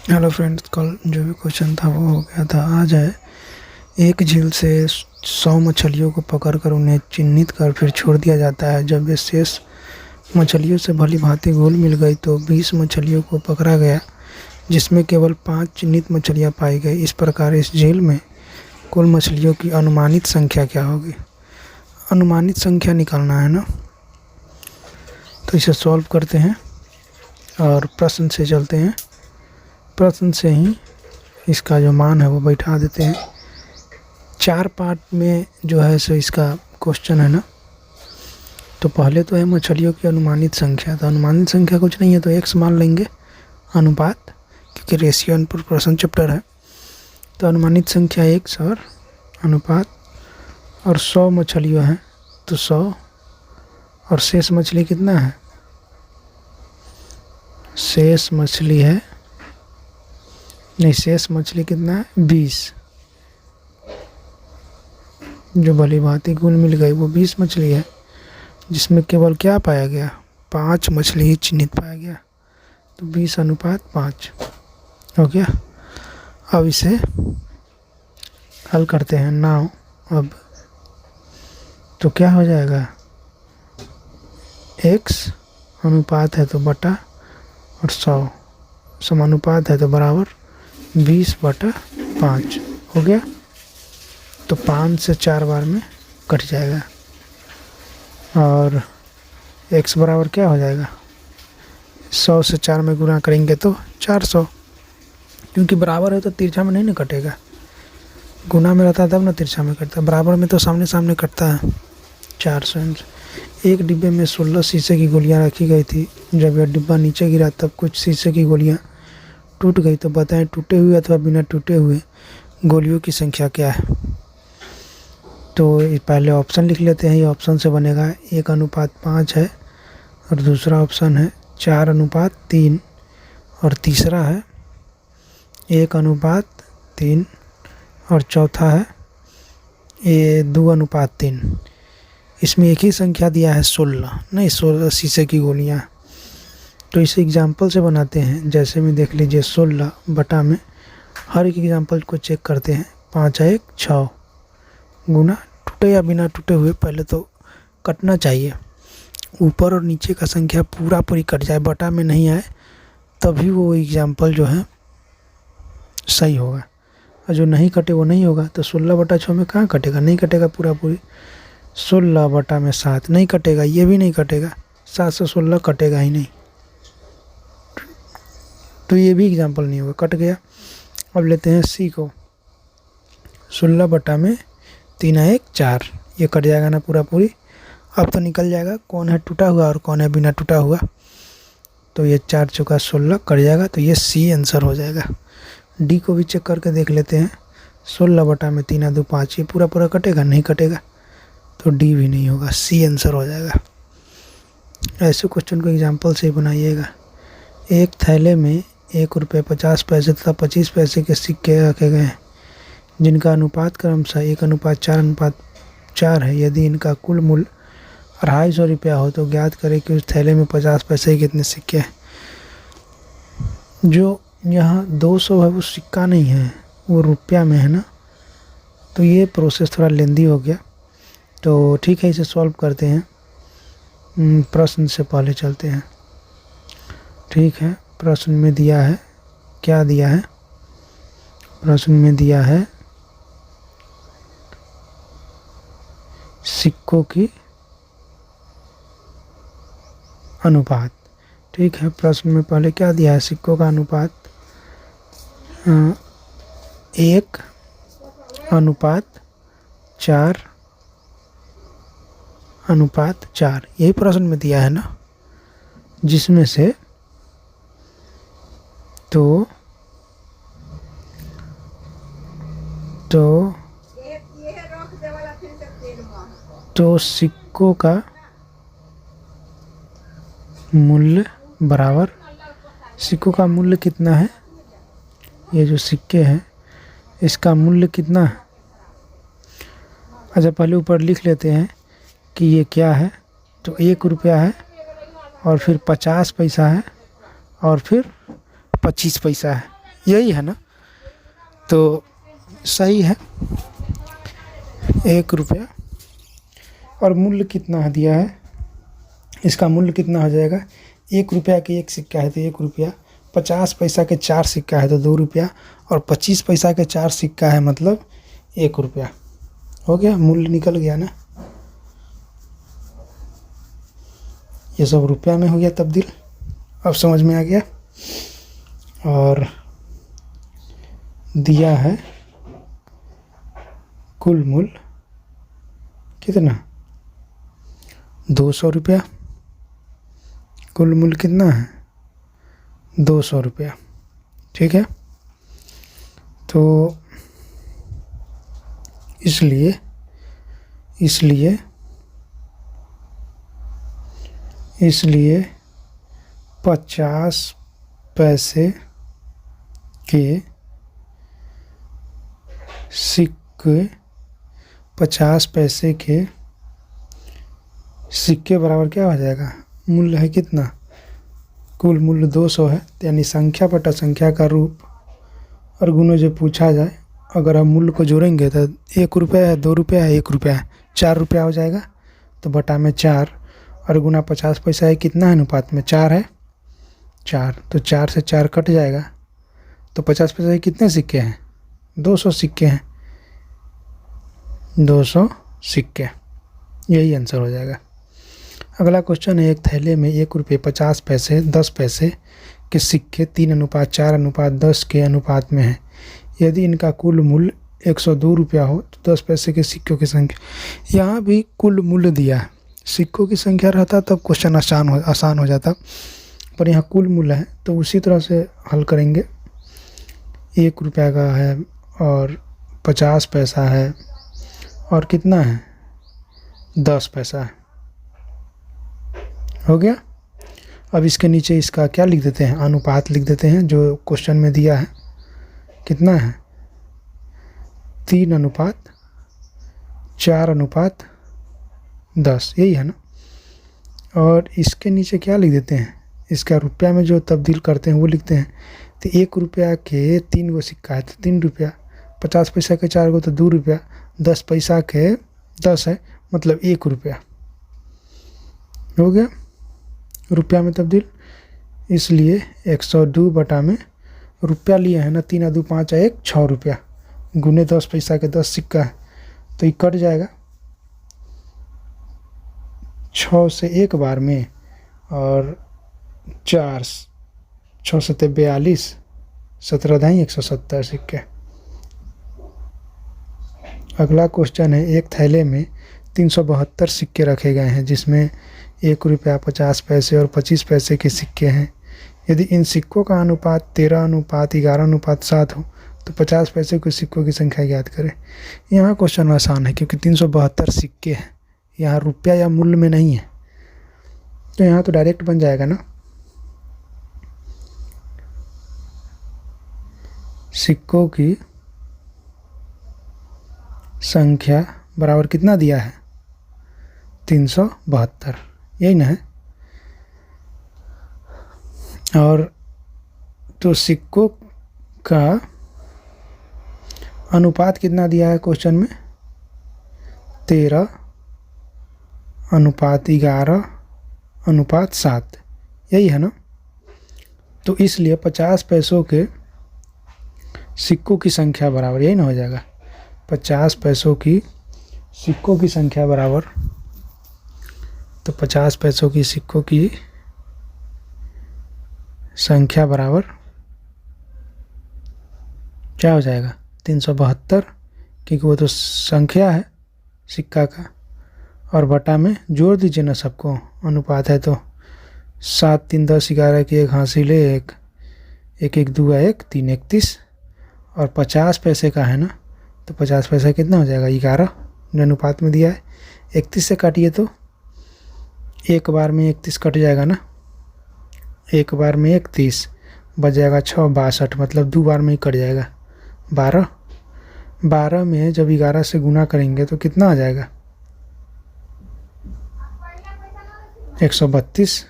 Hello friends, कल जो भी क्वेश्चन था वो हो गया था। आज है, एक झील से 100 मछलियों को पकड़कर उन्हें चिन्हित कर फिर छोड़ दिया जाता है। जब वे शेष मछलियों से भली भांति घुल मिल गई तो 20 मछलियों को पकड़ा गया, जिसमें केवल 5 चिन्हित मछलियां पाई गई। इस प्रकार इस झील में कुल मछलियों की अनुमानित संख्या क्या होगी? अनुमानित संख्या निकालना है ना, तो इसे सॉल्व करते हैं और प्रश्न से चलते हैं। प्रश्न से ही इसका जो मान है वो बैठा देते हैं। 4 पार्ट में जो है सो इसका क्वेश्चन है ना। तो पहले तो है मछलियों की अनुमानित संख्या। तो अनुमानित संख्या कुछ नहीं है तो x मान लेंगे, अनुपात, क्योंकि रेशियो एंड प्रोपोर्शन चैप्टर है। तो अनुमानित संख्या x और अनुपात, और 100 मछलियाँ हैं तो 100, और शेष मछली कितना है? शेष मछली है नहीं, शेष मछली कितना है? 20। जो भली भांति घुल मिल गई वो 20 मछली है, जिसमें केवल क्या पाया गया? 5 मछली ही चिन्हित पाया गया। तो 20 अनुपात 5 हो गया। अब इसे हल करते हैं नाउ। अब तो क्या हो जाएगा? x अनुपात है तो बटा, और 100 समानुपात है तो बराबर 20/5 हो गया। तो 5 से 4 बार में कट जाएगा, और x बराबर क्या हो जाएगा? 100 से 4 में गुना करेंगे तो 400, क्योंकि बराबर है तो तिरछा में नहीं ना कटेगा। गुना में रहता है तब ना तिरछा में कटता है, बराबर में तो सामने सामने कटता है। 400। एक डिब्बे में 16 शीशे की गोलियां रखी गई थी। जब यह डिब्बा नीचे गिरा तब कुछ शीशे की गोलियां टूट गई। तो बताएं, टूटे हुए अथवा बिना टूटे हुए गोलियों की संख्या क्या है? तो पहले ऑप्शन लिख लेते हैं। ये ऑप्शन से बनेगा 1:5 है, और दूसरा ऑप्शन है 4:3, और तीसरा है 1:3, और चौथा है ये 2:3। इसमें एक ही संख्या दिया है 16, नहीं 16 शीशे की गोलियां। तो इसे एग्जाम्पल से बनाते हैं। जैसे में देख लीजिए, 16 बटा में हर एक एग्जाम्पल को चेक करते हैं। 5 1 6 गुना, टूटे या बिना टूटे हुए पहले तो कटना चाहिए। ऊपर और नीचे का संख्या पूरी कट जाए, बटा में नहीं आए, तभी वो एग्जाम्पल जो है सही होगा। और जो नहीं कटे वो नहीं होगा। तो 16/6 में कहाँ कटेगा? नहीं कटेगा पूरी। 16/7 नहीं कटेगा, ये भी नहीं कटेगा। 7 से 16 कटेगा ही नहीं, तो ये भी एग्जाम्पल नहीं होगा, कट गया। अब लेते हैं सी को। 16/3 1 4, ये कट जाएगा ना पूरी। अब तो निकल जाएगा कौन है टूटा हुआ और कौन है बिना टूटा हुआ। तो ये 4 चौका 16 कट जाएगा, तो ये सी आंसर हो जाएगा। डी को भी चेक करके देख लेते हैं। 16/3 2 5, ये पूरा कटेगा? नहीं कटेगा, तो डी भी नहीं होगा, सी आंसर हो जाएगा। ऐसे क्वेश्चन को एग्जाम्पल से ही बनाइएगा। एक थैले में ₹1.50 तथा 25 पैसे के सिक्के रखे गए हैं, जिनका अनुपात क्रमशः 1:4:4 है। यदि इनका कुल मूल्य ₹250 हो तो ज्ञात करें कि उस थैले में 50 पैसे के कितने सिक्के हैं। जो यहाँ 200 है वो सिक्का नहीं है, वो रुपया में है ना। तो ये प्रोसेस थोड़ा लेंदी हो गया, तो ठीक है, इसे सॉल्व करते हैं। प्रश्न से पहले चलते हैं। ठीक है, प्रश्न में दिया है, क्या दिया है? प्रश्न में दिया है सिक्कों की अनुपात। ठीक है, प्रश्न में पहले क्या दिया है? सिक्कों का अनुपात 1:4:4, यही प्रश्न में दिया है ना। जिसमें से तो सिक्कों का मूल्य बराबर, सिक्कों का मूल्य कितना है? ये जो सिक्के हैं इसका मूल्य कितना है? अच्छा, पहले ऊपर लिख लेते हैं कि ये क्या है। तो 1 रुपया है, और फिर 50 पैसा है, और फिर 25 पैसा है। यही है ना, तो सही है 1 रुपया। और मूल्य कितना दिया है, इसका मूल्य कितना हो जाएगा, 1 रुपया के 1 सिक्का है तो 1 रुपया, 50 पैसा के 4 सिक्का है तो 2 रुपया, और 25 पैसा के 4 सिक्का है मतलब 1 रुपया। हो गया, मूल्य निकल गया ना। ये सब रुपया में हो गया तब्दील, अब समझ में आ गया। और दिया है कुल मूल्य कितना, 200 रुपया। कुल मूल्य कितना है, 200 रुपया। ठीक है, तो इसलिए 50 पैसे के सिक्के, 50 पैसे के सिक्के बराबर क्या हो जाएगा, मूल्य है कितना, कुल मूल्य 200 है, यानी संख्या बटा संख्या का रूप और गुणा जो पूछा जाए, अगर हम मूल्य को जोड़ेंगे तो 1 रुपया है, 2 रुपया है, 1 रुपया है, 4 रुपया हो जाएगा। तो बटा में 4 और गुना 50 पैसा है, कितना है अनुपात में, 4 है, 4, तो 4 से 4 कट जाएगा। तो 50 पैसा के कितने सिक्के हैं, 200 सिक्के हैं, 200 सिक्के, यही आंसर हो जाएगा। अगला क्वेश्चन है, एक थैले में 1 रुपये 50 पैसे 10 पैसे के सिक्के 3:4:10 के अनुपात में है। यदि इनका कुल मूल्य 102 रुपया हो तो 10 पैसे के सिक्कों की संख्या, यहाँ भी कुल मूल्य दिया है, सिक्कों की संख्या रहता तब क्वेश्चन आसान हो जाता, पर यहाँ कुल मूल्य है तो उसी तरह से हल करेंगे। 1 रुपया का है और 50 पैसा है और कितना है, 10 पैसा है। हो गया। अब इसके नीचे इसका क्या लिख देते हैं, अनुपात लिख देते हैं जो क्वेश्चन में दिया है, कितना है, 3:4:10, यही है ना। और इसके नीचे क्या लिख देते हैं, इसका रुपया में जो तब्दील करते हैं वो लिखते हैं। तो 1 रुपया के 3 गो सिक्का है तो 3 रुपया, 50 पैसा के 4 गो तो 2 रुपया, 10 पैसा के 10 है मतलब 1 रुपया। हो गया रुपया में तब्दील, इसलिए 102 बटा में रुपया लिए है ना, 3 2 5 1 6 रुपया, गुने 10 पैसा के 10 सिक्का है तो ये कट जाएगा 6 से 1 बार में, और 4 6 7 42, 17 दाई 170 सिक्के। अगला क्वेश्चन है, एक थैले में 372 सिक्के रखे गए हैं जिसमें 1 रुपया 50 पैसे और 25 पैसे के सिक्के हैं। यदि इन सिक्कों का अनुपात 13:11:7 हो तो 50 पैसे के सिक्कों की संख्या ज्ञात करें। यहाँ क्वेश्चन आसान है क्योंकि 372 सिक्के हैं, यहाँ रुपया या मूल्य में नहीं है, तो यहाँ तो डायरेक्ट बन जाएगा ना। सिक्कों की संख्या बराबर कितना दिया है, 372, यही ना है। और तो सिक्कों का अनुपात कितना दिया है क्वेश्चन में, 13:11:7, यही है ना। तो इसलिए 50 पैसों के सिक्कों की संख्या बराबर, यही ना हो जाएगा, 50 पैसों की सिक्कों की संख्या बराबर, तो 50 पैसों की सिक्कों की संख्या बराबर क्या हो जाएगा, 372, क्योंकि वो तो संख्या है सिक्का का, और बटा में जोड़ दीजिए ना सबको, अनुपात है तो 7 3 10 11 की 1 हासिले 1 1 1 2 1 3 31, और 50 पैसे का है ना, तो 50 पैसा कितना हो जाएगा, 11 अनुपात में दिया है। 31 से काटिए तो एक बार में 31 कट जाएगा ना, एक बार में 31 बच जाएगा 6 62, मतलब 2 बार में ही कट जाएगा 12। 12 में जब 11 से गुना करेंगे तो कितना आ जाएगा, 132।